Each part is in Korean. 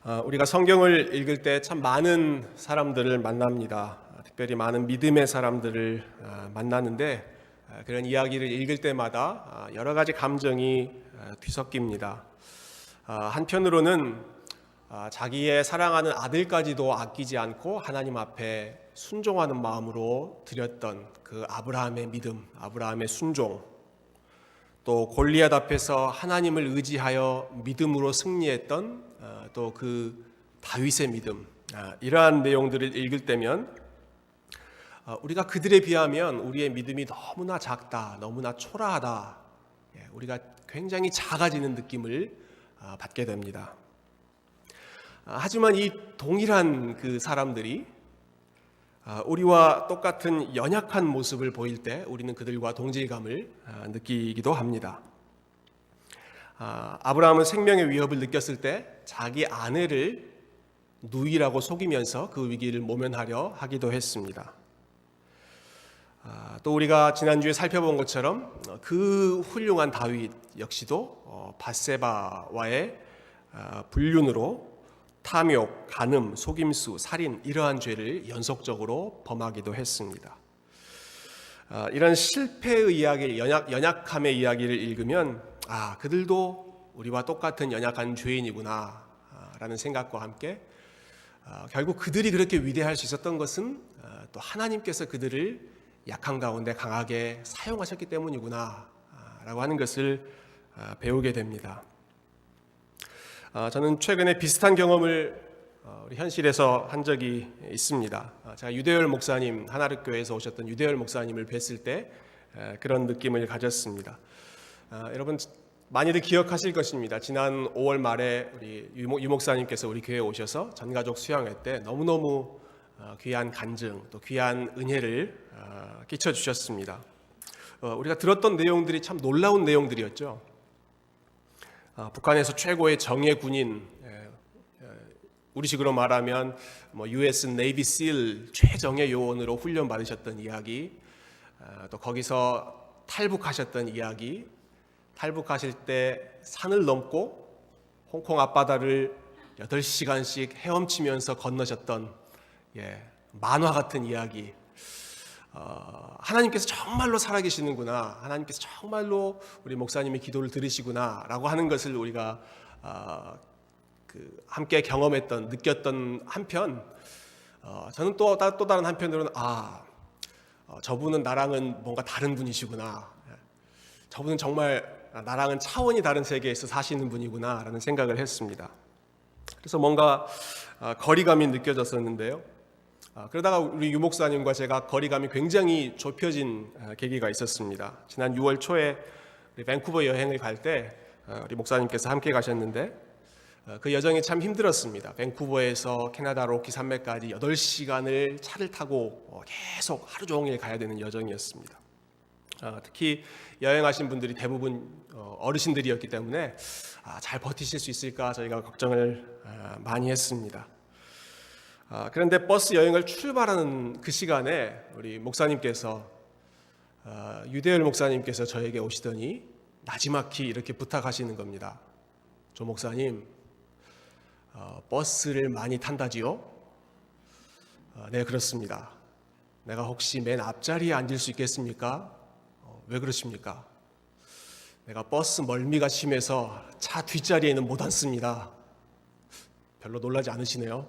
우리가 성경을 읽을 때 참 많은 사람들을 만납니다. 특별히 많은 믿음의 사람들을 만나는데 그런 이야기를 읽을 때마다 여러 가지 감정이 뒤섞입니다. 한편으로는 자기의 사랑하는 아들까지도 아끼지 않고 하나님 앞에 순종하는 마음으로 드렸던 그 아브라함의 믿음, 아브라함의 순종, 또 골리앗 앞에서 하나님을 의지하여 믿음으로 승리했던 또 그 다윗의 믿음, 이러한 내용들을 읽을 때면 우리가 그들에 비하면 우리의 믿음이 너무나 작다, 너무나 초라하다, 우리가 굉장히 작아지는 느낌을 받게 됩니다. 하지만 이 동일한 그 사람들이 우리와 똑같은 연약한 모습을 보일 때 우리는 그들과 동질감을 느끼기도 합니다. 아브라함은 생명의 위협을 느꼈을 때 자기 아내를 누이라고 속이면서 그 위기를 모면하려 하기도 했습니다. 또 우리가 지난주에 살펴본 것처럼 그 훌륭한 다윗 역시도 밧세바와의 불륜으로 탐욕, 간음, 속임수, 살인 이러한 죄를 연속적으로 범하기도 했습니다. 이런 실패의 이야기, 연약함의 이야기를 읽으면 그들도 우리와 똑같은 연약한 죄인이구나 라는 생각과 함께 결국 그들이 그렇게 위대할 수 있었던 것은 또 하나님께서 그들을 약한 가운데 강하게 사용하셨기 때문이구나 라고 하는 것을 배우게 됩니다. 저는 최근에 비슷한 경험을 우리 현실에서 한 적이 있습니다. 제가 유대열 목사님, 하나륵교회에서 오셨던 유대열 목사님을 뵀을 때 그런 느낌을 가졌습니다. 여러분 많이들 기억하실 것입니다. 지난 5월 말에 우리 유 목사님께서 우리 교회에 오셔서 전가족 수양회 때 너무너무 귀한 간증, 또 귀한 은혜를 끼쳐 주셨습니다. 우리가 들었던 내용들이 참 놀라운 내용들이었죠. 북한에서 최고의 정예 군인, 우리식으로 말하면 US Navy SEAL 최정예 요원으로 훈련 받으셨던 이야기, 또 거기서 탈북하셨던 이야기, 탈북하실 때 산을 넘고 홍콩 앞바다를 8시간씩 헤엄치면서 건너셨던 만화 같은 이야기. 하나님께서 정말로 살아계시는구나, 하나님께서 정말로 우리 목사님의 기도를 들으시구나 라고 하는 것을 우리가 함께 경험했던, 느꼈던 한편, 저는 또 다른 한편으로는 저분은 나랑은 뭔가 다른 분이시구나, 저분은 정말 나랑은 차원이 다른 세계에서 사시는 분이구나 라는 생각을 했습니다. 그래서 뭔가 거리감이 느껴졌었는데요. 그러다가 우리 유 목사님과 제가 거리감이 굉장히 좁혀진 계기가 있었습니다. 지난 6월 초에 우리 밴쿠버 여행을 갈 때 우리 목사님께서 함께 가셨는데 그 여정이 참 힘들었습니다. 밴쿠버에서 캐나다 로키 산맥까지 8시간을 차를 타고 계속 하루 종일 가야 되는 여정이었습니다. 특히 여행하신 분들이 대부분 어르신들이었기 때문에 잘 버티실 수 있을까 저희가 걱정을 많이 했습니다. 그런데 버스 여행을 출발하는 그 시간에 우리 목사님께서, 유대열 목사님께서 저에게 오시더니 나지막히 이렇게 부탁하시는 겁니다. 조 목사님, 버스를 많이 탄다지요? 네, 그렇습니다. 내가 혹시 맨 앞자리에 앉을 수 있겠습니까? 왜 그러십니까? 내가 버스 멀미가 심해서 차 뒷자리에는 못 앉습니다. 별로 놀라지 않으시네요.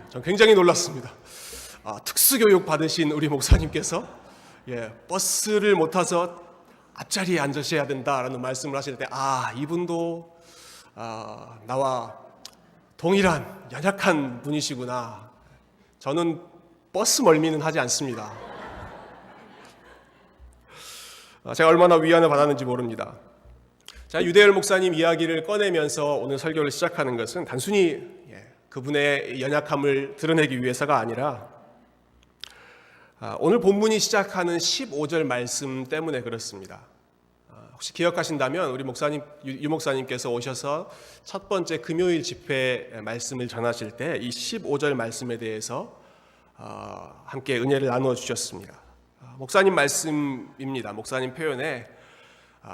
전 굉장히 놀랐습니다. 특수교육 받으신 우리 목사님께서 버스를 못 타서 앞자리에 앉으셔야 된다라는 말씀을 하실 때 이분도 나와 동일한 연약한 분이시구나. 저는 버스 멀미는 하지 않습니다. 제가 얼마나 위안을 받았는지 모릅니다. 제가 유대열 목사님 이야기를 꺼내면서 오늘 설교를 시작하는 것은 단순히 그분의 연약함을 드러내기 위해서가 아니라 오늘 본문이 시작하는 15절 말씀 때문에 그렇습니다. 혹시 기억하신다면 우리 목사님, 유 목사님께서 오셔서 첫 번째 금요일 집회 말씀을 전하실 때 이 15절 말씀에 대해서 함께 은혜를 나누어 주셨습니다. 목사님 말씀입니다. 목사님 표현에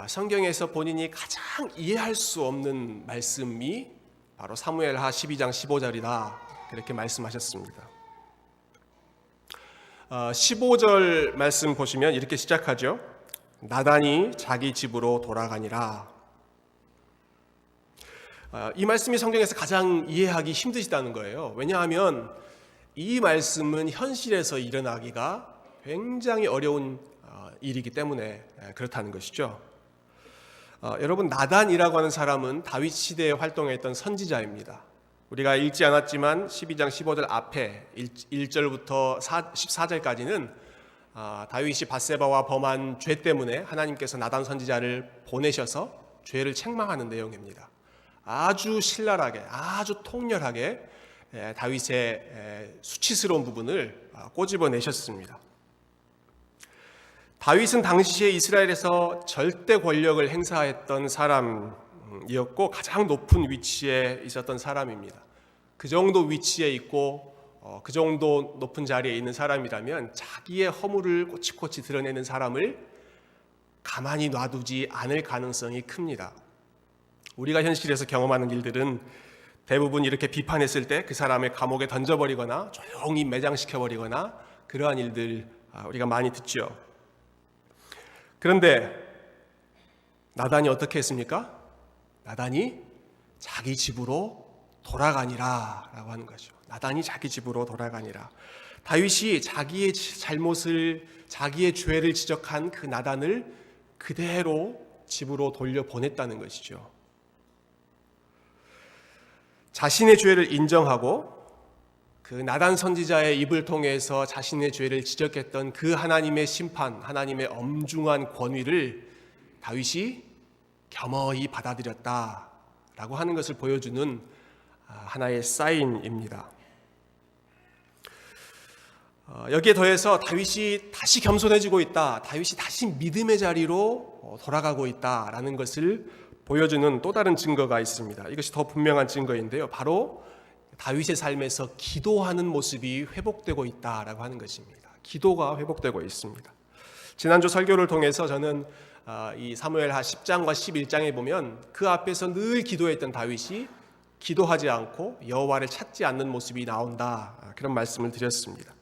성경에서 본인이 가장 이해할 수 없는 말씀이 바로 사무엘하 12장 15절이다 그렇게 말씀하셨습니다. 15절 말씀 보시면 이렇게 시작하죠. 나단이 자기 집으로 돌아가니라. 이 말씀이 성경에서 가장 이해하기 힘드시다는 거예요. 왜냐하면 이 말씀은 현실에서 일어나기가 굉장히 어려운 일이기 때문에 그렇다는 것이죠. 여러분, 나단이라고 하는 사람은 다윗 시대에 활동했던 선지자입니다. 우리가 읽지 않았지만 12장 15절 앞에 1절부터 14절까지는 다윗이 밧세바와 범한 죄 때문에 하나님께서 나단 선지자를 보내셔서 죄를 책망하는 내용입니다. 아주 신랄하게, 아주 통렬하게 다윗의 수치스러운 부분을 꼬집어내셨습니다. 다윗은 당시에 이스라엘에서 절대 권력을 행사했던 사람이었고 가장 높은 위치에 있었던 사람입니다. 그 정도 위치에 있고 그 정도 높은 자리에 있는 사람이라면 자기의 허물을 꼬치꼬치 드러내는 사람을 가만히 놔두지 않을 가능성이 큽니다. 우리가 현실에서 경험하는 일들은 대부분 이렇게 비판했을 때 그 사람을 감옥에 던져버리거나 조용히 매장시켜버리거나 그러한 일들 우리가 많이 듣죠. 그런데 나단이 어떻게 했습니까? 나단이 자기 집으로 돌아가니라 라고 하는 거죠. 나단이 자기 집으로 돌아가니라. 다윗이 자기의 잘못을, 자기의 죄를 지적한 그 나단을 그대로 집으로 돌려보냈다는 것이죠. 자신의 죄를 인정하고 그 나단 선지자의 입을 통해서 자신의 죄를 지적했던 그 하나님의 심판, 하나님의 엄중한 권위를 다윗이 겸허히 받아들였다라고 하는 것을 보여주는 하나의 사인입니다. 여기에 더해서 다윗이 다시 겸손해지고 있다, 다윗이 다시 믿음의 자리로 돌아가고 있다라는 것을 보여주는 또 다른 증거가 있습니다. 이것이 더 분명한 증거인데요. 바로 다윗의 삶에서 기도하는 모습이 회복되고 있다라고 하는 것입니다. 기도가 회복되고 있습니다. 지난주 설교를 통해서 저는 이 사무엘하 10장과 11장에 보면 그 앞에서 늘 기도했던 다윗이 기도하지 않고 여호와를 찾지 않는 모습이 나온다, 그런 말씀을 드렸습니다.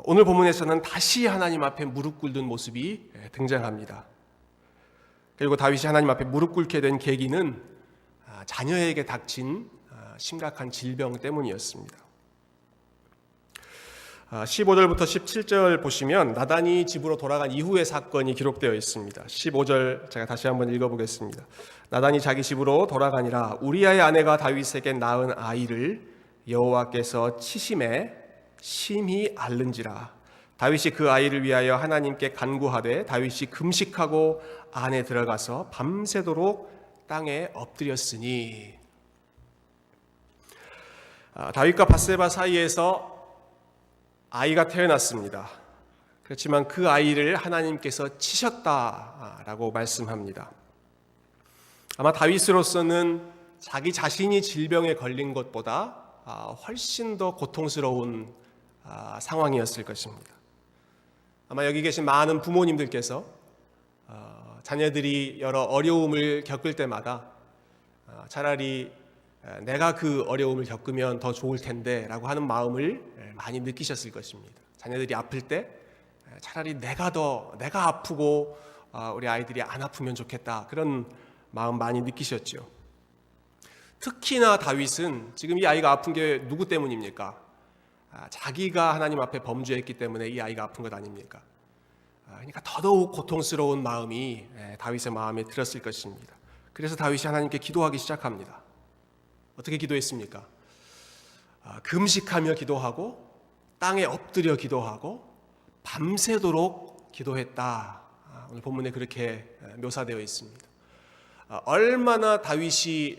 오늘 본문에서는 다시 하나님 앞에 무릎 꿇는 모습이 등장합니다. 그리고 다윗이 하나님 앞에 무릎 꿇게 된 계기는 자녀에게 닥친 심각한 질병 때문이었습니다. 15절부터 17절 보시면 나단이 집으로 돌아간 이후의 사건이 기록되어 있습니다. 15절 제가 다시 한번 읽어보겠습니다. 나단이 자기 집으로 돌아가니라. 우리아의 아내가 다윗에게 낳은 아이를 여호와께서 치심에 심히 앓는지라. 다윗이 그 아이를 위하여 하나님께 간구하되 다윗이 금식하고 안에 들어가서 밤새도록 땅에 엎드렸으니. 다윗과 밧세바 사이에서 아이가 태어났습니다. 그렇지만 그 아이를 하나님께서 치셨다라고 말씀합니다. 아마 다윗으로서는 자기 자신이 질병에 걸린 것보다 훨씬 더 고통스러운 상황이었을 것입니다. 아마 여기 계신 많은 부모님들께서 자녀들이 여러 어려움을 겪을 때마다 차라리 내가 그 어려움을 겪으면 더 좋을 텐데 라고 하는 마음을 많이 느끼셨을 것입니다. 자녀들이 아플 때 차라리 내가 아프고 우리 아이들이 안 아프면 좋겠다, 그런 마음 많이 느끼셨죠. 특히나 다윗은 지금 이 아이가 아픈 게 누구 때문입니까? 자기가 하나님 앞에 범죄했기 때문에 이 아이가 아픈 것 아닙니까? 그러니까 더더욱 고통스러운 마음이 다윗의 마음에 들었을 것입니다. 그래서 다윗이 하나님께 기도하기 시작합니다. 어떻게 기도했습니까? 금식하며 기도하고 땅에 엎드려 기도하고 밤새도록 기도했다. 오늘 본문에 그렇게 묘사되어 있습니다. 얼마나 다윗이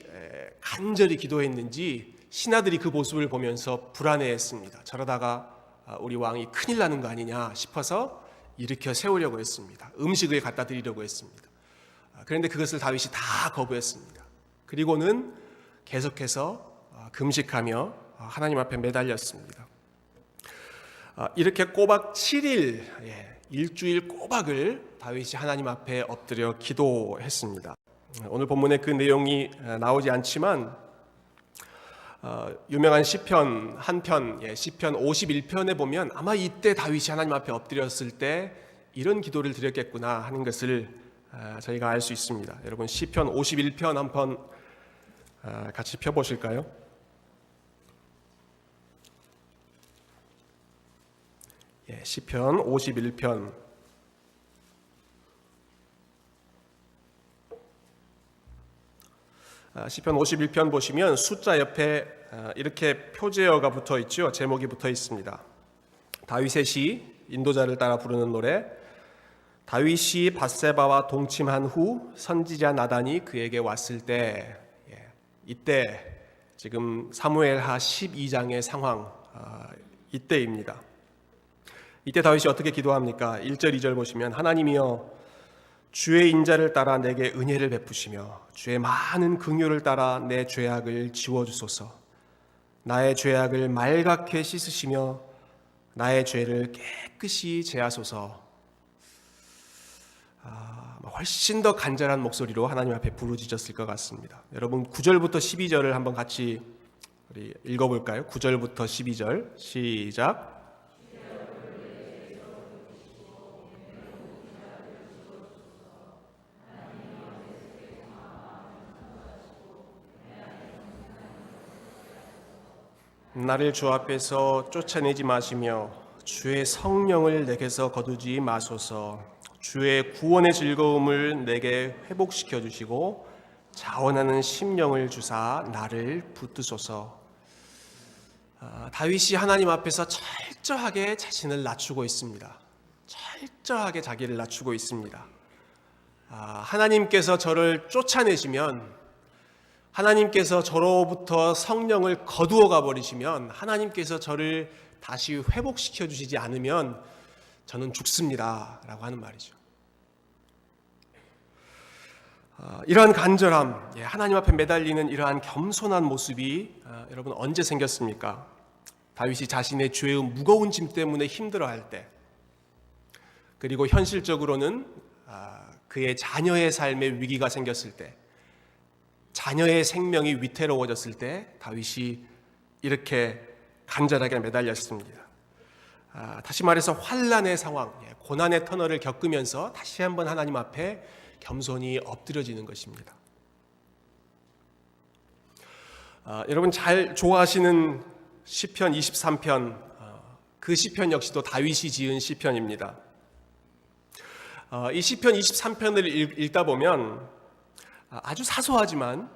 간절히 기도했는지 신하들이 그 모습을 보면서 불안해했습니다. 저러다가 우리 왕이 큰일 나는 거 아니냐 싶어서 일으켜 세우려고 했습니다. 음식을 갖다 드리려고 했습니다. 그런데 그것을 다윗이 다 거부했습니다. 그리고는 계속해서 금식하며 하나님 앞에 매달렸습니다. 이렇게 꼬박 7일, 일주일 꼬박을 다윗이 하나님 앞에 엎드려 기도했습니다. 오늘 본문에 그 내용이 나오지 않지만 유명한 시편 한 편, 시편 51편에 보면 아마 이때 다윗이 하나님 앞에 엎드렸을 때 이런 기도를 드렸겠구나 하는 것을 저희가 알 수 있습니다. 여러분 시편 51편 한번 같이 펴보실까요? 시편 51편 시편 51편 보시면 숫자 옆에 이렇게 표제어가 붙어 있죠. 제목이 붙어 있습니다. 다윗의 시, 인도자를 따라 부르는 노래. 다윗이 밧세바와 동침한 후 선지자 나단이 그에게 왔을 때, 이때 지금 사무엘하 12장의 상황, 이때입니다. 이때 다윗이 어떻게 기도합니까? 1절 2절 보시면 하나님이여 주의 인자를 따라 내게 은혜를 베푸시며 주의 많은 긍휼을 따라 내 죄악을 지워주소서. 나의 죄악을 말갛게 씻으시며 나의 죄를 깨끗이 제하소서. 훨씬 더 간절한 목소리로 하나님 앞에 부르짖었을 것 같습니다. 여러분 9절부터 12절을 한번 같이 우리 읽어볼까요? 9절부터 12절 시작. 나를 주 앞에서 쫓아내지 마시며 주의 성령을 내게서 거두지 마소서. 주의 구원의 즐거움을 내게 회복시켜 주시고 자원하는 심령을 주사 나를 붙드소서. 다윗이 하나님 앞에서 철저하게 자신을 낮추고 있습니다. 철저하게 자기를 낮추고 있습니다. 하나님께서 저를 쫓아내시면, 하나님께서 저로부터 성령을 거두어 가버리시면, 하나님께서 저를 다시 회복시켜 주시지 않으면 저는 죽습니다 라고 하는 말이죠. 이러한 간절함, 하나님 앞에 매달리는 이러한 겸손한 모습이 여러분 언제 생겼습니까? 다윗이 자신의 죄의 무거운 짐 때문에 힘들어할 때, 그리고 현실적으로는 그의 자녀의 삶에 위기가 생겼을 때, 자녀의 생명이 위태로워졌을 때 다윗이 이렇게 간절하게 매달렸습니다. 다시 말해서 환난의 상황, 고난의 터널을 겪으면서 다시 한번 하나님 앞에 겸손히 엎드려지는 것입니다. 여러분 잘 좋아하시는 시편 23편, 그 시편 역시도 다윗이 지은 시편입니다. 이 시편 23편을 읽다 보면 아주 사소하지만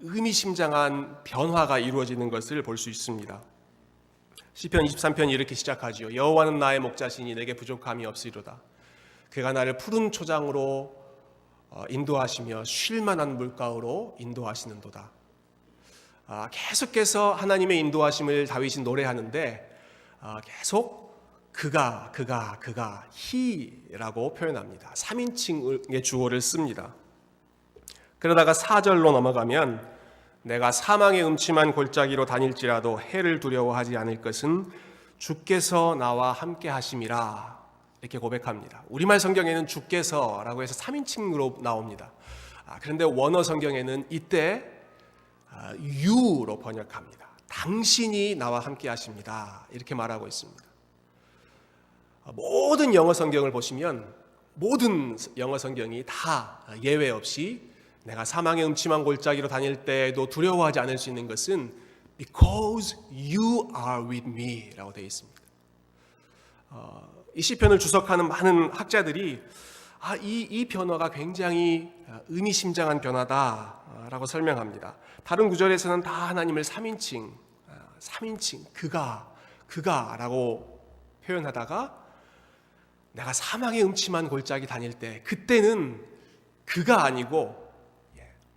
의미심장한 변화가 이루어지는 것을 볼 수 있습니다. 시편 23편이 이렇게 시작하지요. 여호와는 나의 목자시니 내게 부족함이 없으리로다. 그가 나를 푸른 초장으로 인도하시며 쉴 만한 물가로 인도하시는도다. 계속해서 하나님의 인도하심을 다윗이 노래하는데 계속 그가 he라고 표현합니다. 3인칭의 주어를 씁니다. 그러다가 4절로 넘어가면 내가 사망의 음침한 골짜기로 다닐지라도 해를 두려워하지 않을 것은 주께서 나와 함께 하심이라, 이렇게 고백합니다. 우리말 성경에는 주께서라고 해서 3인칭으로 나옵니다. 그런데 원어 성경에는 이때 you로 번역합니다. 당신이 나와 함께 하십니다, 이렇게 말하고 있습니다. 모든 영어 성경을 보시면 모든 영어 성경이 다 예외 없이 내가 사망의 음침한 골짜기로 다닐 때에도 두려워하지 않을 수 있는 것은 because you are with me 라고 되어 있습니다. 이 시편을 주석하는 많은 학자들이 이 변화가 굉장히 의미심장한 변화다라고 설명합니다. 다른 구절에서는 다 하나님을 3인칭 그가라고 표현하다가 내가 사망의 음침한 골짜기 다닐 때, 그때는 그가 아니고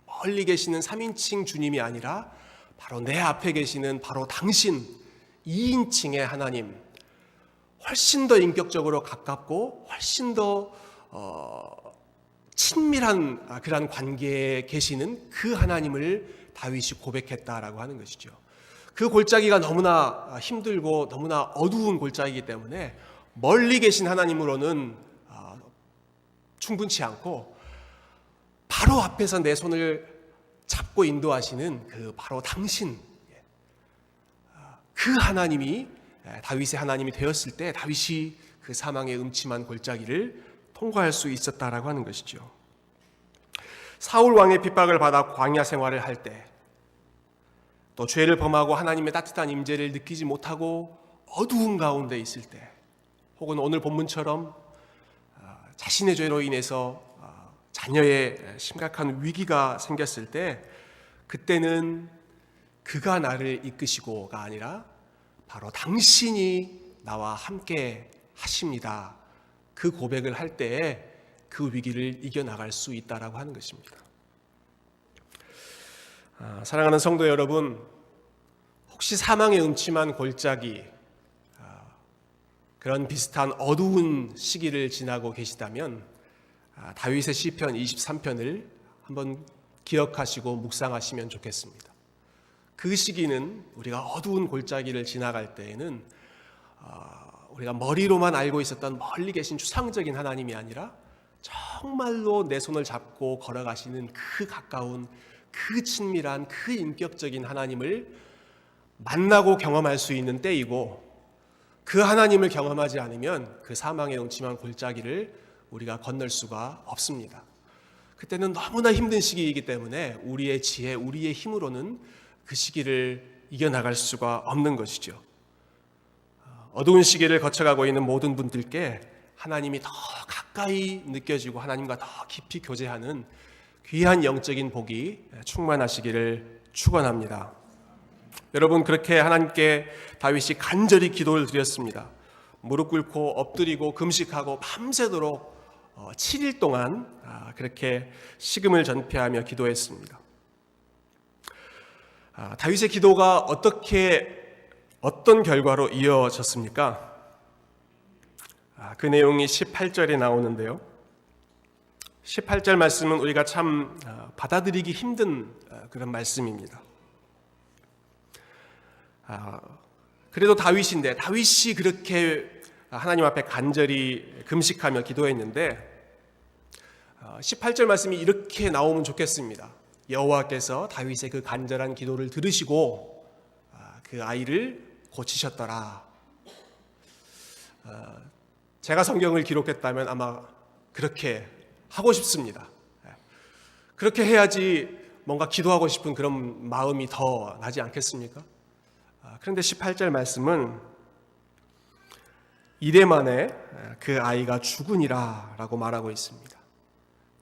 멀리 계시는 3인칭 주님이 아니라 바로 내 앞에 계시는 바로 당신 2인칭의 하나님, 훨씬 더 인격적으로 가깝고 훨씬 더 친밀한 그런 관계에 계시는 그 하나님을 다윗이 고백했다라고 하는 것이죠. 그 골짜기가 너무나 힘들고 너무나 어두운 골짜기이기 때문에 멀리 계신 하나님으로는 충분치 않고 바로 앞에서 내 손을 잡고 인도하시는 그 바로 당신, 그 하나님이 다윗의 하나님이 되었을 때 다윗이 그 사망의 음침한 골짜기를 통과할 수 있었다라고 하는 것이죠. 사울 왕의 핍박을 받아 광야 생활을 할 때, 또 죄를 범하고 하나님의 따뜻한 임재를 느끼지 못하고 어두운 가운데 있을 때, 혹은 오늘 본문처럼 자신의 죄로 인해서 자녀의 심각한 위기가 생겼을 때, 그때는 그가 나를 이끄시고가 아니라 바로 당신이 나와 함께 하십니다. 그 고백을 할 때에 그 위기를 이겨나갈 수 있다라고 하는 것입니다. 사랑하는 성도 여러분, 혹시 사망의 음침한 골짜기, 그런 비슷한 어두운 시기를 지나고 계시다면 다윗의 시편 23편을 한번 기억하시고 묵상하시면 좋겠습니다. 그 시기는 우리가 어두운 골짜기를 지나갈 때에는 우리가 머리로만 알고 있었던 멀리 계신 추상적인 하나님이 아니라 정말로 내 손을 잡고 걸어가시는 그 가까운, 그 친밀한, 그 인격적인 하나님을 만나고 경험할 수 있는 때이고, 그 하나님을 경험하지 않으면 그 사망의 음침한 골짜기를 우리가 건널 수가 없습니다. 그때는 너무나 힘든 시기이기 때문에 우리의 지혜, 우리의 힘으로는 그 시기를 이겨나갈 수가 없는 것이죠. 어두운 시기를 거쳐가고 있는 모든 분들께 하나님이 더 가까이 느껴지고 하나님과 더 깊이 교제하는 귀한 영적인 복이 충만하시기를 축원합니다. 여러분, 그렇게 하나님께 다윗이 간절히 기도를 드렸습니다. 무릎 꿇고 엎드리고 금식하고 밤새도록 7일 동안 그렇게 식음을 전폐하며 기도했습니다. 다윗의 기도가 어떤 결과로 이어졌습니까? 그 내용이 18절에 나오는데요. 18절 말씀은 우리가 참 받아들이기 힘든 그런 말씀입니다. 그래도 다윗이 그렇게 하나님 앞에 간절히 금식하며 기도했는데 18절 말씀이 이렇게 나오면 좋겠습니다. 여호와께서 다윗의 그 간절한 기도를 들으시고 그 아이를 고치셨더라. 제가 성경을 기록했다면 아마 그렇게 하고 싶습니다. 그렇게 해야지 뭔가 기도하고 싶은 그런 마음이 더 나지 않겠습니까? 그런데 18절 말씀은 이래 만에 그 아이가 죽으니라 라고 말하고 있습니다.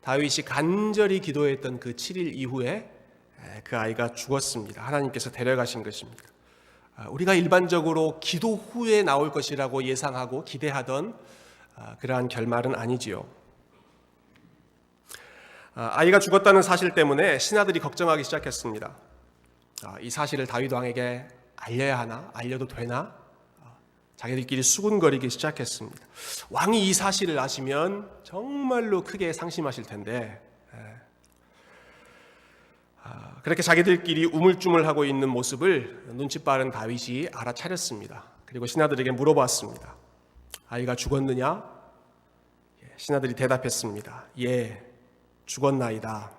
다윗이 간절히 기도했던 그 7일 이후에 그 아이가 죽었습니다. 하나님께서 데려가신 것입니다. 우리가 일반적으로 기도 후에 나올 것이라고 예상하고 기대하던 그러한 결말은 아니지요. 아이가 죽었다는 사실 때문에 신하들이 걱정하기 시작했습니다. 이 사실을 다윗 왕에게 알려야 하나? 알려도 되나? 자기들끼리 수군거리기 시작했습니다. 왕이 이 사실을 아시면 정말로 크게 상심하실 텐데, 그렇게 자기들끼리 우물쭈물하고 있는 모습을 눈치 빠른 다윗이 알아차렸습니다. 그리고 신하들에게 물어봤습니다. 아이가 죽었느냐? 신하들이 대답했습니다. 예, 죽었나이다.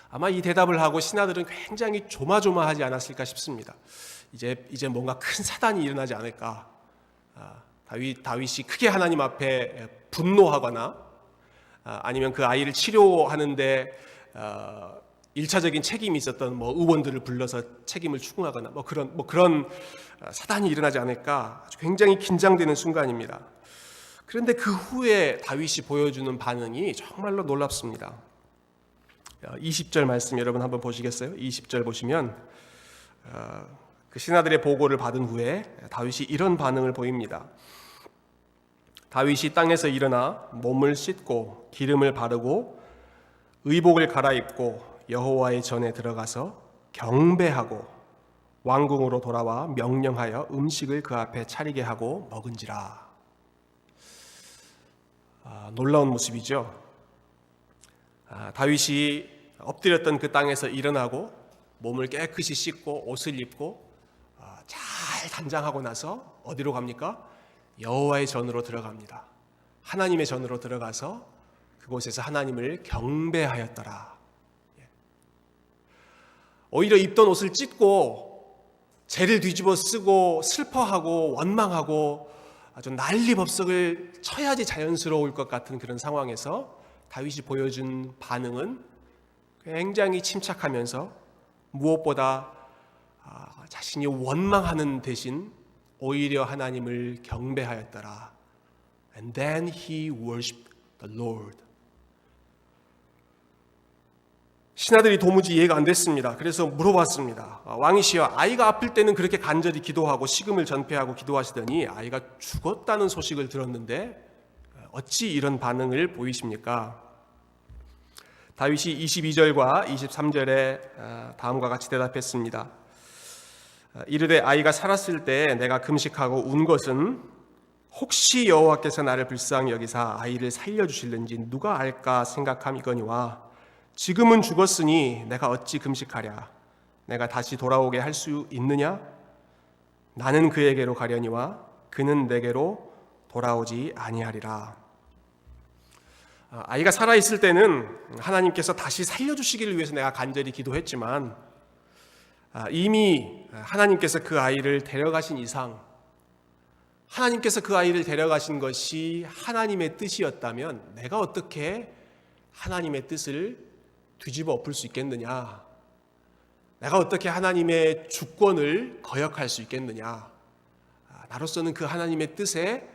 아마 이 대답을 하고 신하들은 굉장히 조마조마하지 않았을까 싶습니다. 이제 뭔가 큰 사단이 일어나지 않을까. 다윗이 크게 하나님 앞에 분노하거나 아니면 그 아이를 치료하는데 1차적인 책임이 있었던 의원들을 불러서 책임을 추궁하거나 그런 사단이 일어나지 않을까. 아주 굉장히 긴장되는 순간입니다. 그런데 그 후에 다윗이 보여주는 반응이 정말로 놀랍습니다. 20절 말씀 여러분 한번 보시겠어요? 20절 보시면 그 신하들의 보고를 받은 후에 다윗이 이런 반응을 보입니다. 다윗이 땅에서 일어나 몸을 씻고 기름을 바르고 의복을 갈아입고 여호와의 전에 들어가서 경배하고 왕궁으로 돌아와 명령하여 음식을 그 앞에 차리게 하고 먹은지라. 놀라운 모습이죠. 다윗이 엎드렸던 그 땅에서 일어나고 몸을 깨끗이 씻고 옷을 입고 잘 단장하고 나서 어디로 갑니까? 여호와의 전으로 들어갑니다. 하나님의 전으로 들어가서 그곳에서 하나님을 경배하였더라. 오히려 입던 옷을 찢고 죄를 뒤집어 쓰고 슬퍼하고 원망하고 아주 난리법석을 쳐야지 자연스러울 것 같은 그런 상황에서 다윗이 보여준 반응은 굉장히 침착하면서 무엇보다 자신이 원망하는 대신 오히려 하나님을 경배하였더라. And then he worshipped the Lord. 신하들이 도무지 이해가 안 됐습니다. 그래서 물어봤습니다. 왕이시여, 아이가 아플 때는 그렇게 간절히 기도하고 식음을 전폐하고 기도하시더니 아이가 죽었다는 소식을 들었는데 어찌 이런 반응을 보이십니까? 다윗이 22절과 23절에 다음과 같이 대답했습니다. 이르되 아이가 살았을 때 내가 금식하고 운 것은 혹시 여호와께서 나를 불쌍히 여기사 아이를 살려주실는지 누가 알까 생각함이거니와 지금은 죽었으니 내가 어찌 금식하랴. 내가 다시 돌아오게 할 수 있느냐? 나는 그에게로 가려니와 그는 내게로 돌아오지 아니하리라. 아이가 살아있을 때는 하나님께서 다시 살려주시기를 위해서 내가 간절히 기도했지만 이미 하나님께서 그 아이를 데려가신 이상, 하나님께서 그 아이를 데려가신 것이 하나님의 뜻이었다면 내가 어떻게 하나님의 뜻을 뒤집어 엎을 수 있겠느냐? 내가 어떻게 하나님의 주권을 거역할 수 있겠느냐? 나로서는 그 하나님의 뜻에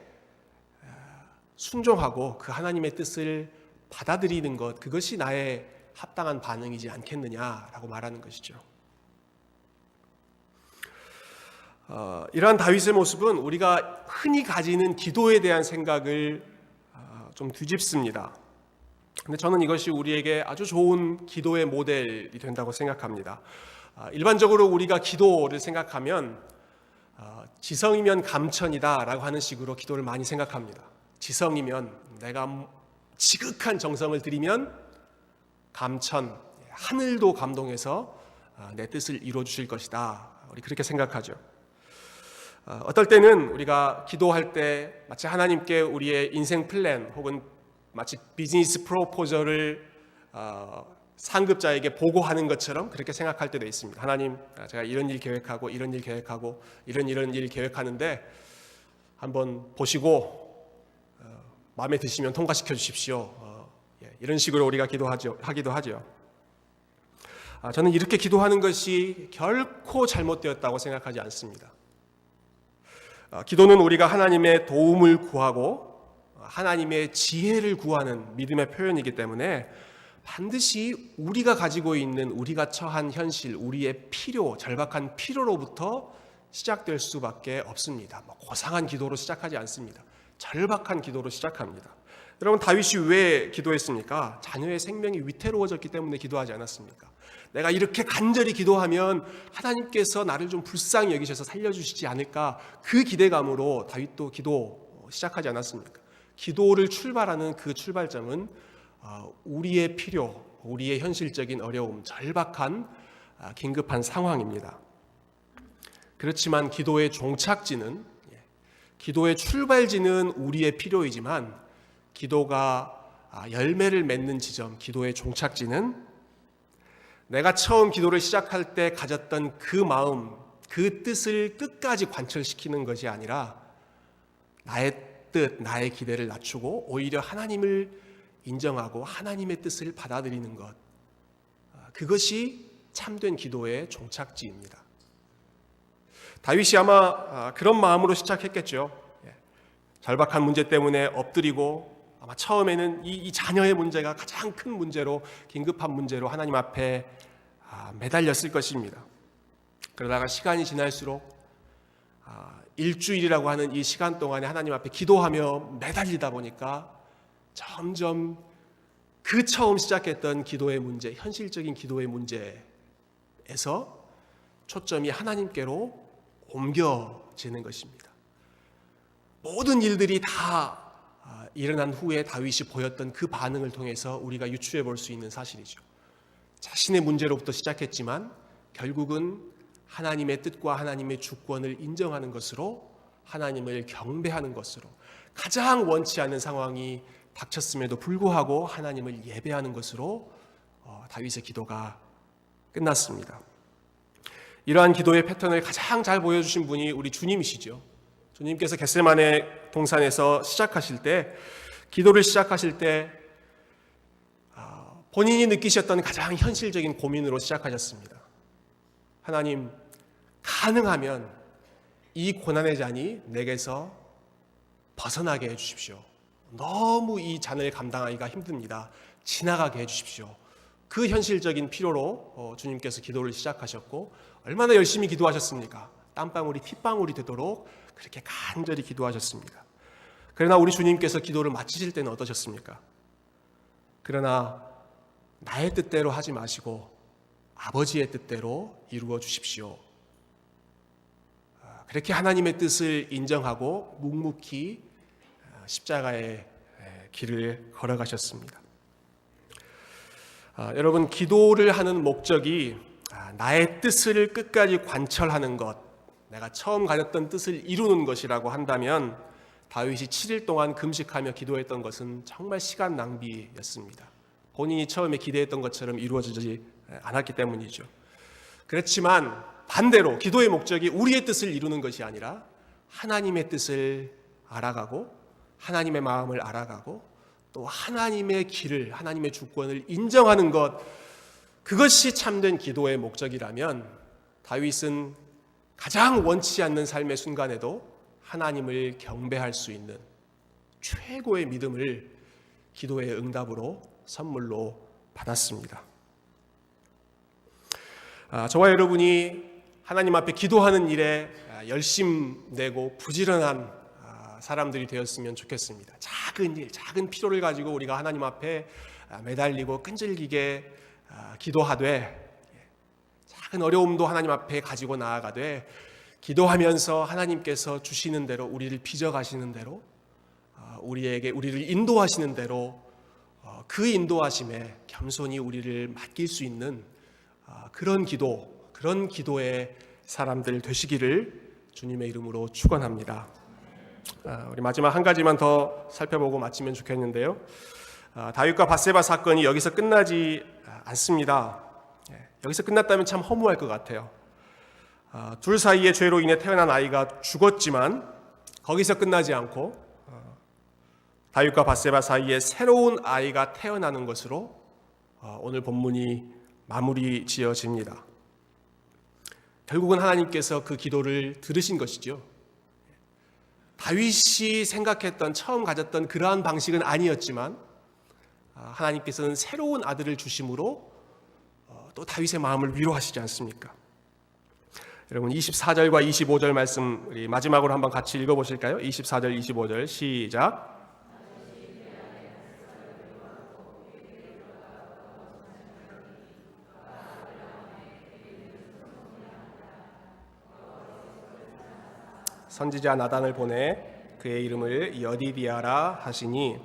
순종하고 그 하나님의 뜻을 받아들이는 것, 그것이 나의 합당한 반응이지 않겠느냐라고 말하는 것이죠. 이러한 다윗의 모습은 우리가 흔히 가지는 기도에 대한 생각을 좀 뒤집습니다. 근데 저는 이것이 우리에게 아주 좋은 기도의 모델이 된다고 생각합니다. 일반적으로 우리가 기도를 생각하면 지성이면 감천이다라고 하는 식으로 기도를 많이 생각합니다. 지성이면 내가 지극한 정성을 들이면 감천, 하늘도 감동해서 내 뜻을 이루어 주실 것이다. 우리 그렇게 생각하죠. 어떨 때는 우리가 기도할 때 마치 하나님께 우리의 인생 플랜 혹은 마치 비즈니스 프로포저를 상급자에게 보고하는 것처럼 그렇게 생각할 때도 있습니다. 하나님, 제가 이런 일 계획하고 이런 일 계획하고 이런 일 계획하는데 한번 보시고 마음에 드시면 통과시켜 주십시오. 이런 식으로 우리가 하기도 하죠. 저는 이렇게 기도하는 것이 결코 잘못되었다고 생각하지 않습니다. 기도는 우리가 하나님의 도움을 구하고 하나님의 지혜를 구하는 믿음의 표현이기 때문에 반드시 우리가 가지고 있는 우리가 처한 현실, 우리의 필요, 절박한 필요로부터 시작될 수밖에 없습니다. 고상한 기도로 시작하지 않습니다. 절박한 기도로 시작합니다. 여러분, 다윗이 왜 기도했습니까? 자녀의 생명이 위태로워졌기 때문에 기도하지 않았습니까? 내가 이렇게 간절히 기도하면 하나님께서 나를 좀 불쌍히 여기셔서 살려주시지 않을까, 그 기대감으로 다윗도 기도 시작하지 않았습니까? 기도를 출발하는 그 출발점은 우리의 필요, 우리의 현실적인 어려움, 절박한 긴급한 상황입니다. 그렇지만 기도의 종착지는, 기도의 출발지는 우리의 필요이지만 기도가 열매를 맺는 지점, 기도의 종착지는 내가 처음 기도를 시작할 때 가졌던 그 마음, 그 뜻을 끝까지 관철시키는 것이 아니라 나의 뜻, 나의 기대를 낮추고 오히려 하나님을 인정하고 하나님의 뜻을 받아들이는 것, 그것이 참된 기도의 종착지입니다. 다윗이 아마 그런 마음으로 시작했겠죠. 절박한 문제 때문에 엎드리고 아마 처음에는 이 자녀의 문제가 가장 큰 문제로, 긴급한 문제로 하나님 앞에 매달렸을 것입니다. 그러다가 시간이 지날수록 일주일이라고 하는 이 시간 동안에 하나님 앞에 기도하며 매달리다 보니까 점점 그 처음 시작했던 기도의 문제, 현실적인 기도의 문제에서 초점이 하나님께로 옮겨지는 것입니다. 모든 일들이 다 일어난 후에 다윗이 보였던 그 반응을 통해서 우리가 유추해 볼 수 있는 사실이죠. 자신의 문제로부터 시작했지만 결국은 하나님의 뜻과 하나님의 주권을 인정하는 것으로, 하나님을 경배하는 것으로, 가장 원치 않는 상황이 닥쳤음에도 불구하고 하나님을 예배하는 것으로 다윗의 기도가 끝났습니다. 이러한 기도의 패턴을 가장 잘 보여주신 분이 우리 주님이시죠. 주님께서 겟세마네 동산에서 시작하실 때, 기도를 시작하실 때 본인이 느끼셨던 가장 현실적인 고민으로 시작하셨습니다. 하나님, 가능하면 이 고난의 잔이 내게서 벗어나게 해주십시오. 너무 이 잔을 감당하기가 힘듭니다. 지나가게 해주십시오. 그 현실적인 필요로 주님께서 기도를 시작하셨고, 얼마나 열심히 기도하셨습니까? 땀방울이 핏방울이 되도록 그렇게 간절히 기도하셨습니다. 그러나 우리 주님께서 기도를 마치실 때는 어떠셨습니까? 그러나 나의 뜻대로 하지 마시고 아버지의 뜻대로 이루어 주십시오. 그렇게 하나님의 뜻을 인정하고 묵묵히 십자가의 길을 걸어가셨습니다. 여러분, 기도를 하는 목적이 나의 뜻을 끝까지 관철하는 것, 내가 처음 가졌던 뜻을 이루는 것이라고 한다면 다윗이 7일 동안 금식하며 기도했던 것은 정말 시간 낭비였습니다. 본인이 처음에 기대했던 것처럼 이루어지지 않았기 때문이죠. 그렇지만 반대로 기도의 목적이 우리의 뜻을 이루는 것이 아니라 하나님의 뜻을 알아가고 하나님의 마음을 알아가고 또 하나님의 길을, 하나님의 주권을 인정하는 것, 그것이 참된 기도의 목적이라면 다윗은 가장 원치 않는 삶의 순간에도 하나님을 경배할 수 있는 최고의 믿음을 기도의 응답으로 선물로 받았습니다. 저와 여러분이 하나님 앞에 기도하는 일에 열심내고 부지런한 사람들이 되었으면 좋겠습니다. 작은 일, 작은 필요를 가지고 우리가 하나님 앞에 매달리고 끈질기게 기도하되, 작은 어려움도 하나님 앞에 가지고 나아가되, 기도하면서 하나님께서 주시는 대로, 우리를 빚어가시는 대로, 우리를 인도하시는 대로 그 인도하심에 겸손히 우리를 맡길 수 있는 그런 기도의 사람들 되시기를 주님의 이름으로 축원합니다. 우리 마지막 한 가지만 더 살펴보고 마치면 좋겠는데요. 다윗과 밧세바 사건이 여기서 끝나지 않습니다. 여기서 끝났다면 참 허무할 것 같아요. 둘 사이의 죄로 인해 태어난 아이가 죽었지만 거기서 끝나지 않고 다윗과 밧세바 사이에 새로운 아이가 태어나는 것으로 오늘 본문이 마무리 지어집니다. 결국은 하나님께서 그 기도를 들으신 것이죠. 다윗이 생각했던, 처음 가졌던 그러한 방식은 아니었지만 하나님께서는 새로운 아들을 주심으로 또 다윗의 마음을 위로하시지 않습니까? 여러분, 24절과 25절 말씀 우리 마지막으로 한번 같이 읽어보실까요? 24절, 25절 시작. 선지자 나단을 보내 그의 이름을 여디디아라 하시니.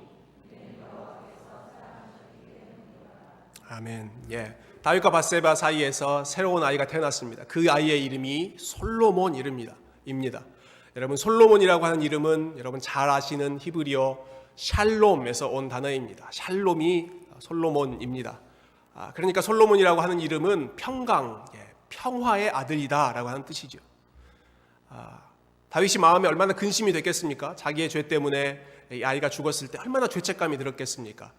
아멘. 다윗과 밧세바 사이에서 새로운 아이가 태어났습니다. 그 아이의 이름이 솔로몬입니다. 여러분, 솔로몬이라고 하는 이름은 여러분 잘 아시는 히브리어 샬롬에서 온 단어입니다. 샬롬이 솔로몬입니다. 그러니까 솔로몬이라고 하는 이름은 평강, 평화의 아들이다라고 하는 뜻이죠. 다윗이 마음에 얼마나 근심이 됐겠습니까? 자기의 죄 때문에 이 아이가 죽었을 때 얼마나 죄책감이 들었겠습니까?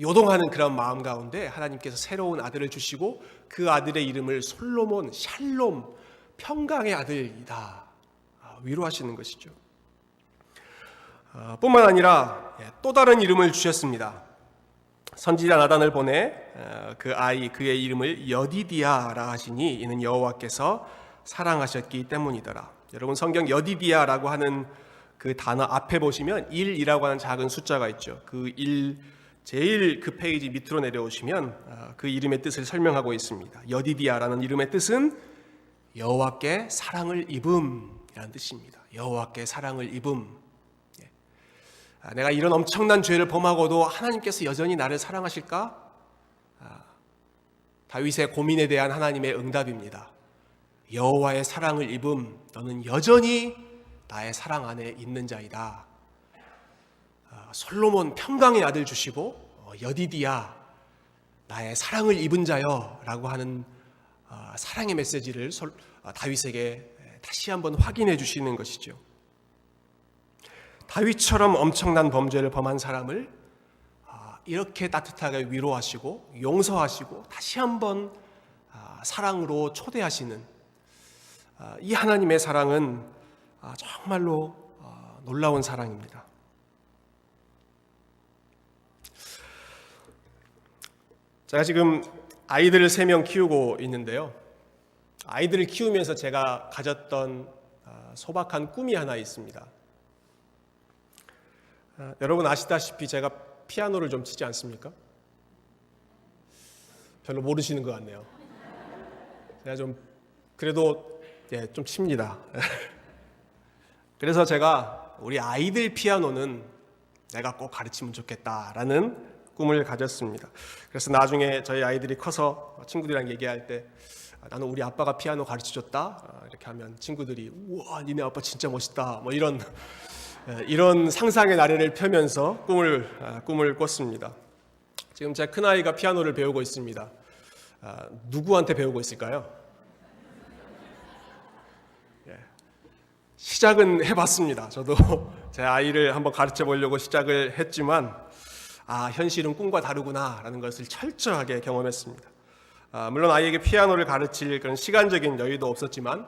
요동하는 그런 마음 가운데 하나님께서 새로운 아들을 주시고 그 아들의 이름을 솔로몬, 샬롬, 평강의 아들이다 위로하시는 것이죠. 뿐만 아니라 또 다른 이름을 주셨습니다. 선지자 나단을 보내 그의 이름을 여디디아라 하시니 이는 여호와께서 사랑하셨기 때문이더라. 여러분, 성경 여디디아라고 하는 그 단어 앞에 보시면 1이라고 하는 작은 숫자가 있죠. 그 1 제일 그 페이지 밑으로 내려오시면 그 이름의 뜻을 설명하고 있습니다. 여디디아라는 이름의 뜻은 여호와께 사랑을 입음이라는 뜻입니다. 여호와께 사랑을 입음. 내가 이런 엄청난 죄를 범하고도 하나님께서 여전히 나를 사랑하실까? 다윗의 고민에 대한 하나님의 응답입니다. 여호와의 사랑을 입음, 너는 여전히 나의 사랑 안에 있는 자이다. 솔로몬 평강의 아들 주시고 여디디아 나의 사랑을 입은 자여 라고 하는 사랑의 메시지를 다윗에게 다시 한번 확인해 주시는 것이죠. 다윗처럼 엄청난 범죄를 범한 사람을 이렇게 따뜻하게 위로하시고 용서하시고 다시 한번 사랑으로 초대하시는 이 하나님의 사랑은 정말로 놀라운 사랑입니다. 제가 지금 아이들을 3명 키우고 있는데요. 아이들을 키우면서 제가 가졌던 소박한 꿈이 하나 있습니다. 여러분 아시다시피 제가 피아노를 좀 치지 않습니까? 별로 모르시는 것 같네요. 제가 좀 그래도 좀 칩니다. 그래서 제가 우리 아이들 피아노는 내가 꼭 가르치면 좋겠다라는 꿈을 가졌습니다. 그래서 나중에 저희 아이들이 커서 친구들이랑 얘기할 때 나는 우리 아빠가 피아노 가르쳐줬다 이렇게 하면 친구들이 우와 니네 아빠 진짜 멋있다 뭐 이런 상상의 나래를 펴면서 꿈을 꿨습니다. 지금 제 큰아이가 피아노를 배우고 있습니다. 누구한테 배우고 있을까요? 시작은 해봤습니다. 저도 제 아이를 한번 가르쳐 보려고 시작을 했지만 현실은 꿈과 다르구나라는 것을 철저하게 경험했습니다. 물론 아이에게 피아노를 가르칠 그런 시간적인 여유도 없었지만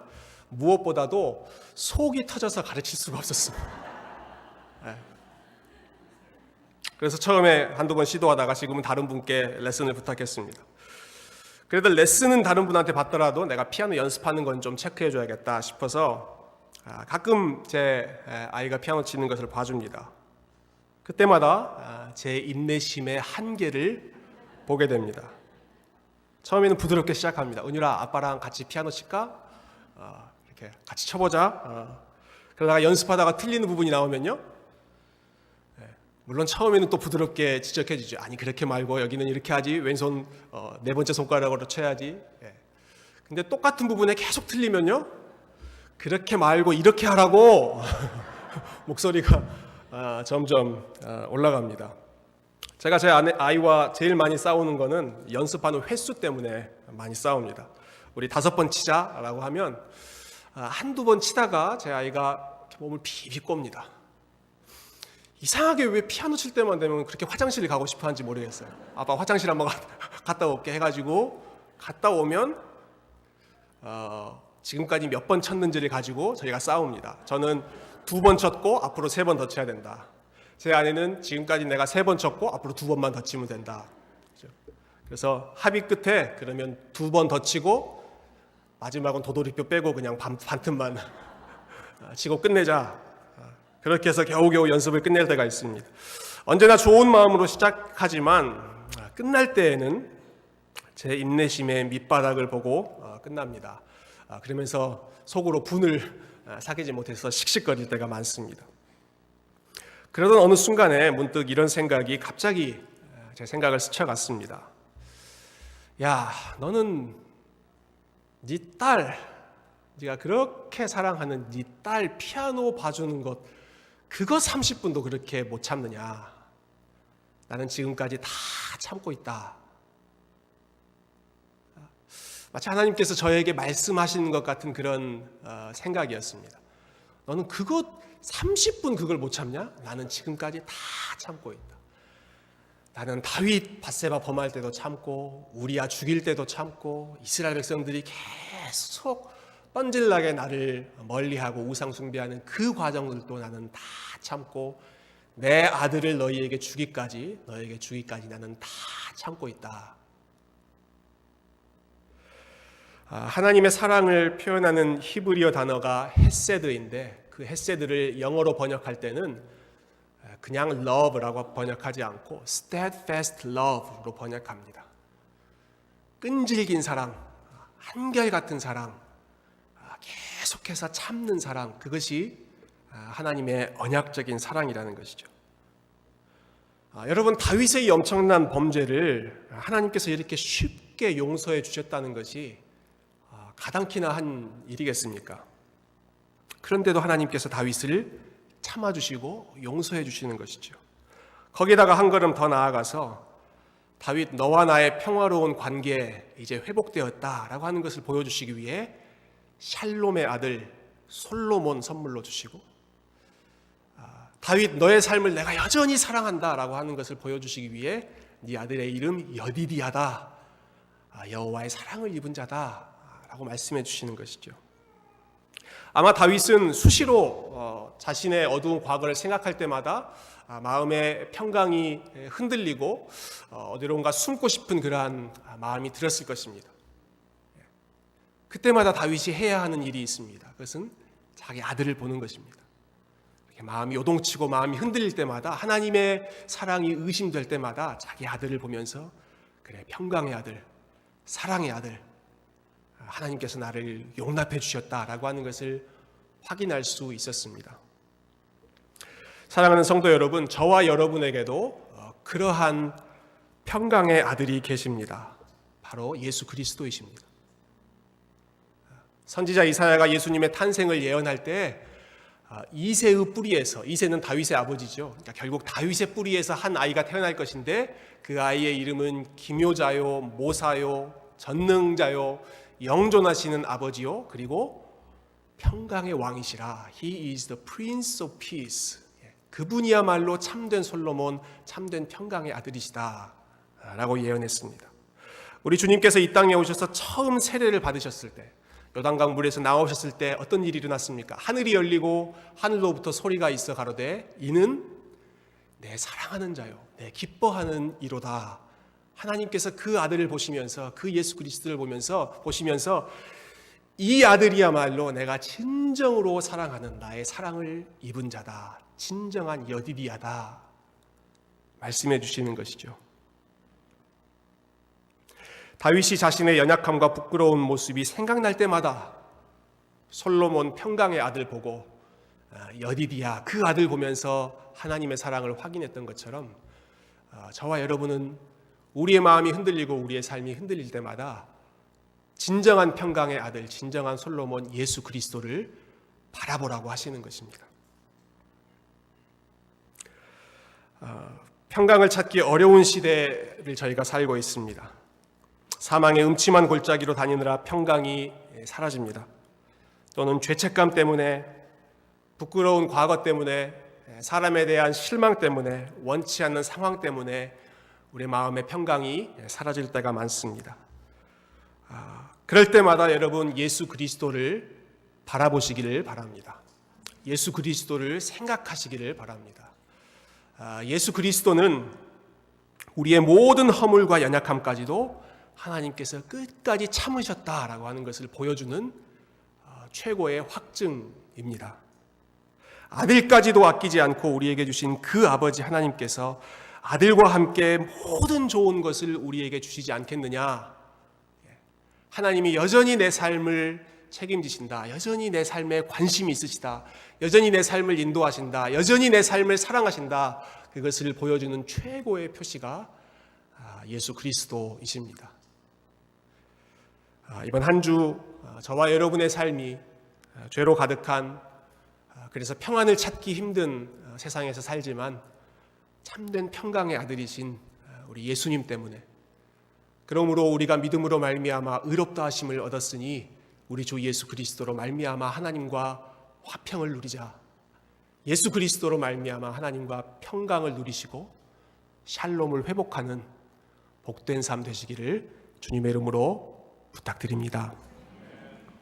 무엇보다도 속이 터져서 가르칠 수가 없었습니다. 그래서 처음에 한두 번 시도하다가 지금은 다른 분께 레슨을 부탁했습니다. 그래도 레슨은 다른 분한테 받더라도 내가 피아노 연습하는 건 좀 체크해 줘야겠다 싶어서 가끔 제 아이가 피아노 치는 것을 봐줍니다. 그때마다 제 인내심의 한계를 보게 됩니다. 처음에는 부드럽게 시작합니다. 은유라 아빠랑 같이 피아노 칠까? 이렇게 같이 쳐보자. 그러다가 연습하다가 틀리는 부분이 나오면요. 물론 처음에는 또 부드럽게 지적해 주죠. 아니 그렇게 말고 여기는 이렇게 하지. 왼손 4번째 손가락으로 쳐야지. 근데 똑같은 부분에 계속 틀리면요. 그렇게 말고 이렇게 하라고 목소리가 점점 올라갑니다. 제가 제 아이와 제일 많이 싸우는 거는 연습하는 횟수 때문에 많이 싸웁니다. 우리 5번 치자라고 하면 한두 번 치다가 제 아이가 몸을 비비 꼽니다. 이상하게 왜 피아노 칠 때만 되면 그렇게 화장실을 가고 싶어 하는지 모르겠어요. 아빠 화장실 한번 갔다 올게 해가지고 갔다 오면 지금까지 몇 번 쳤는지를 가지고 저희가 싸웁니다. 저는 2번 쳤고 앞으로 3번 더 쳐야 된다. 제 아내는 지금까지 내가 3번 쳤고 앞으로 2번만 더 치면 된다. 그래서 합의 끝에 그러면 2번 더 치고 마지막은 도돌이표 빼고 그냥 반틈만 치고 끝내자. 그렇게 해서 겨우겨우 연습을 끝낼 때가 있습니다. 언제나 좋은 마음으로 시작하지만 끝날 때에는 제 인내심의 밑바닥을 보고 끝납니다. 그러면서 속으로 분을 사귀지 못해서 씩씩거릴 때가 많습니다. 그러던 어느 순간에 문득 이런 생각이 갑자기 제 생각을 스쳐갔습니다. 야, 너는 네 딸, 네가 그렇게 사랑하는 네 딸 피아노 봐주는 것 그거 30분도 그렇게 못 참느냐. 나는 지금까지 다 참고 있다. 마치 하나님께서 저에게 말씀하시는 것 같은 그런 생각이었습니다. 너는 그것 30분 그걸 못 참냐? 나는 지금까지 다 참고 있다. 나는 다윗 밧세바 범할 때도 참고 우리야 죽일 때도 참고 이스라엘 백성들이 계속 뻔질나게 나를 멀리하고 우상 숭배하는 그 과정들도 나는 다 참고 내 아들을 너희에게 주기까지 나는 다 참고 있다. 하나님의 사랑을 표현하는 히브리어 단어가 헤세드인데 그 헤세드를 영어로 번역할 때는 그냥 love라고 번역하지 않고 steadfast love로 번역합니다. 끈질긴 사랑, 한결같은 사랑, 계속해서 참는 사랑, 그것이 하나님의 언약적인 사랑이라는 것이죠. 여러분, 다윗의 이 엄청난 범죄를 하나님께서 이렇게 쉽게 용서해 주셨다는 것이 가당키나 한 일이겠습니까? 그런데도 하나님께서 다윗을 참아주시고 용서해 주시는 것이죠. 거기다가 한 걸음 더 나아가서 다윗 너와 나의 평화로운 관계 이제 회복되었다라고 하는 것을 보여주시기 위해 샬롬의 아들 솔로몬 선물로 주시고, 다윗 너의 삶을 내가 여전히 사랑한다라고 하는 것을 보여주시기 위해 네 아들의 이름 여디디야다, 여호와의 사랑을 입은 자다라고 말씀해 주시는 것이죠. 아마 다윗은 수시로 자신의 어두운 과거를 생각할 때마다 마음의 평강이 흔들리고 어디론가 숨고 싶은 그러한 마음이 들었을 것입니다. 그때마다 다윗이 해야 하는 일이 있습니다. 그것은 자기 아들을 보는 것입니다. 마음이 요동치고 마음이 흔들릴 때마다, 하나님의 사랑이 의심될 때마다 자기 아들을 보면서 그래, 평강의 아들, 사랑의 아들, 하나님께서 나를 용납해 주셨다라고 하는 것을 확인할 수 있었습니다. 사랑하는 성도 여러분, 저와 여러분에게도 그러한 평강의 아들이 계십니다. 바로 예수 그리스도이십니다. 선지자 이사야가 예수님의 탄생을 예언할 때 이새의 뿌리에서, 이새는 다윗의 아버지죠. 그러니까 결국 다윗의 뿌리에서 한 아이가 태어날 것인데 그 아이의 이름은 기묘자요, 모사요, 전능자요, 영존하시는 아버지요, 그리고 평강의 왕이시라. He is the Prince of Peace. 그분이야말로 참된 솔로몬, 참된 평강의 아들이시다 라고 예언했습니다. 우리 주님께서 이 땅에 오셔서 처음 세례를 받으셨을 때, 요단강 물에서 나오셨을 때 어떤 일이 일어났습니까? 하늘이 열리고 하늘로부터 소리가 있어 가로되 이는 내 사랑하는 자요, 내 기뻐하는 이로다. 하나님께서 그 아들을 보시면서, 그 예수 그리스도를 보시면서 이 아들이야말로 내가 진정으로 사랑하는, 나의 사랑을 입은 자다, 진정한 여디디야다 말씀해 주시는 것이죠. 다윗이 자신의 연약함과 부끄러운 모습이 생각날 때마다 솔로몬 평강의 아들 보고 여디디야, 그 아들 보면서 하나님의 사랑을 확인했던 것처럼 저와 여러분은 우리의 마음이 흔들리고 우리의 삶이 흔들릴 때마다 진정한 평강의 아들, 진정한 솔로몬 예수 그리스도를 바라보라고 하시는 것입니다. 평강을 찾기 어려운 시대를 저희가 살고 있습니다. 사망의 음침한 골짜기로 다니느라 평강이 사라집니다. 또는 죄책감 때문에, 부끄러운 과거 때문에, 사람에 대한 실망 때문에, 원치 않는 상황 때문에 우리 마음의 평강이 사라질 때가 많습니다. 그럴 때마다 여러분 예수 그리스도를 바라보시기를 바랍니다. 예수 그리스도를 생각하시기를 바랍니다. 예수 그리스도는 우리의 모든 허물과 연약함까지도 하나님께서 끝까지 참으셨다라고 하는 것을 보여주는 최고의 확증입니다. 아들까지도 아끼지 않고 우리에게 주신 그 아버지 하나님께서 아들과 함께 모든 좋은 것을 우리에게 주시지 않겠느냐. 하나님이 여전히 내 삶을 책임지신다, 여전히 내 삶에 관심이 있으시다, 여전히 내 삶을 인도하신다, 여전히 내 삶을 사랑하신다, 그것을 보여주는 최고의 표시가 예수 그리스도이십니다. 이번 한 주 저와 여러분의 삶이 죄로 가득한, 그래서 평안을 찾기 힘든 세상에서 살지만 참된 평강의 아들이신 우리 예수님 때문에, 그러므로 우리가 믿음으로 말미암아 의롭다 하심을 얻었으니 우리 주 예수 그리스도로 말미암아 하나님과 화평을 누리자. 예수 그리스도로 말미암아 하나님과 평강을 누리시고 샬롬을 회복하는 복된 삶 되시기를 주님의 이름으로 부탁드립니다.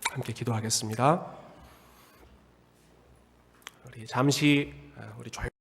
함께 기도하겠습니다. 우리 잠시 우리 조용